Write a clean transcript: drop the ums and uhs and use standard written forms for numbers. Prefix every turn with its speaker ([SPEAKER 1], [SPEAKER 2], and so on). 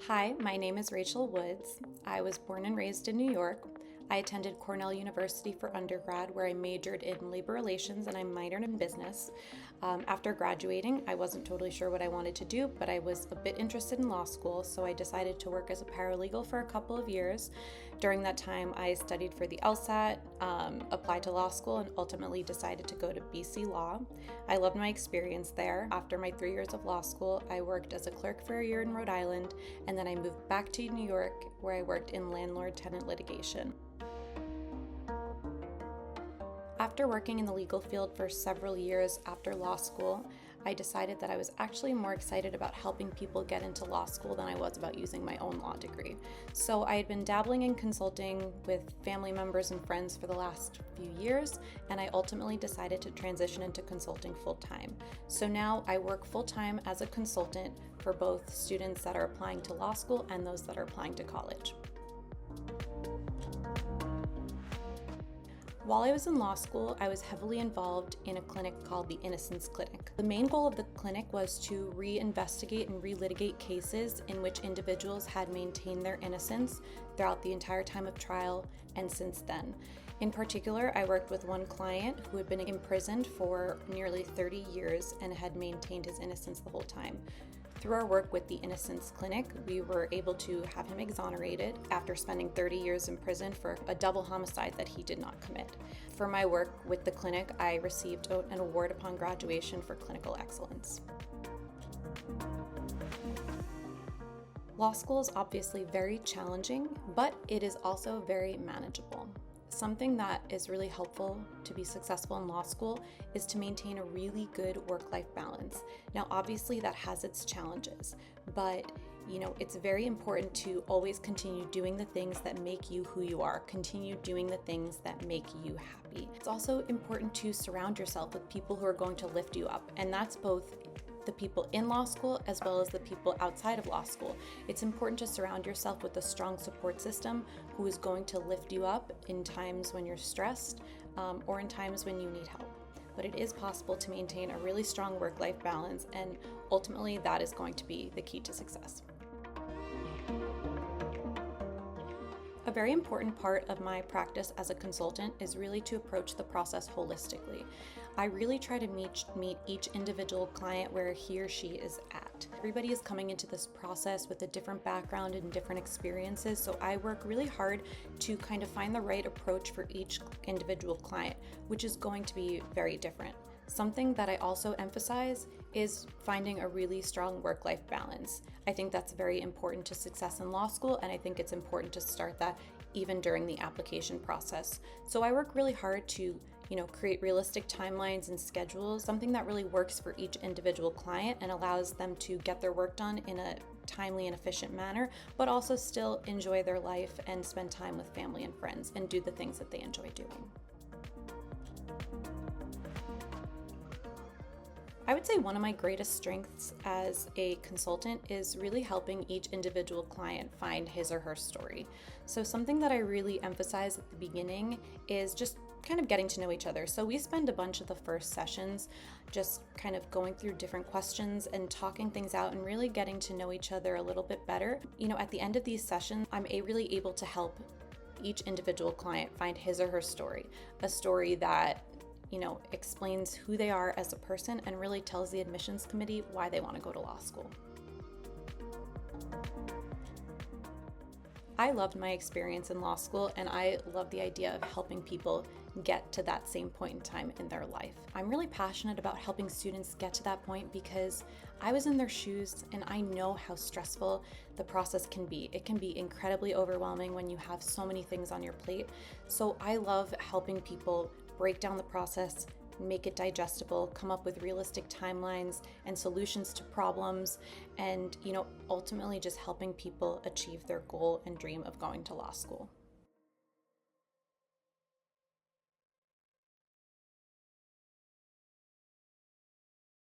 [SPEAKER 1] Hi, my name is Rachel Woods. I was born and raised in New York. I attended Cornell University for undergrad, where I majored in labor relations and I minored in business. After graduating, I wasn't totally sure what I wanted to do, but I was a bit interested in law school, so I decided to work as a paralegal for a couple of years. During that time, I studied for the LSAC, applied to law school, and ultimately decided to go to BC Law. I loved my experience there. After my 3 years of law school, I worked as a clerk for a year in Rhode Island, and then I moved back to New York, where I worked in landlord-tenant litigation. After working in the legal field for several years after law school, I decided that I was actually more excited about helping people get into law school than I was about using my own law degree. So I had been dabbling in consulting with family members and friends for the last few years, and I ultimately decided to transition into consulting full-time. So now I work full-time as a consultant for both students that are applying to law school and those that are applying to college. While I was in law school, I was heavily involved in a clinic called the Innocence Clinic. The main goal of the clinic was to reinvestigate and relitigate cases in which individuals had maintained their innocence throughout the entire time of trial and since then. In particular, I worked with one client who had been imprisoned for nearly 30 years and had maintained his innocence the whole time. Through our work with the Innocence Clinic, we were able to have him exonerated after spending 30 years in prison for a double homicide that he did not commit. For my work with the clinic, I received an award upon graduation for clinical excellence. Law school is obviously very challenging, but it is also very manageable. Something that is really helpful to be successful in law school is to maintain a really good work-life balance. Now, obviously that has its challenges, but it's very important to always continue doing the things that make you who you are. Continue doing the things that make you happy. It's also important to surround yourself with people who are going to lift you up, and that's both the people in law school as well as the people outside of law school. It's important to surround yourself with a strong support system who is going to lift you up in times when you're stressed or in times when you need help. But it is possible to maintain a really strong work-life balance, and ultimately that is going to be the key to success. A very important part of my practice as a consultant is really to approach the process holistically. I really try to meet each individual client where he or she is at. Everybody is coming into this process with a different background and different experiences, so I work really hard to kind of find the right approach for each individual client, which is going to be very different. Something that I also emphasize is finding a really strong work-life balance. I think that's very important to success in law school, and I think it's important to start that even during the application process. So I work really hard to create realistic timelines and schedules, something that really works for each individual client and allows them to get their work done in a timely and efficient manner, but also still enjoy their life and spend time with family and friends and do the things that they enjoy doing. I would say one of my greatest strengths as a consultant is really helping each individual client find his or her story. So something that I really emphasize at the beginning is just kind of getting to know each other. So we spend a bunch of the first sessions just kind of going through different questions and talking things out and really getting to know each other a little bit better. At the end of these sessions, I'm really able to help each individual client find his or her story, a story that explains who they are as a person and really tells the admissions committee why they want to go to law school. I loved my experience in law school, and I love the idea of helping people get to that same point in time in their life. I'm really passionate about helping students get to that point because I was in their shoes and I know how stressful the process can be. It can be incredibly overwhelming when you have so many things on your plate. So I love helping people break down the process, make it digestible, come up with realistic timelines and solutions to problems, and ultimately just helping people achieve their goal and dream of going to law school.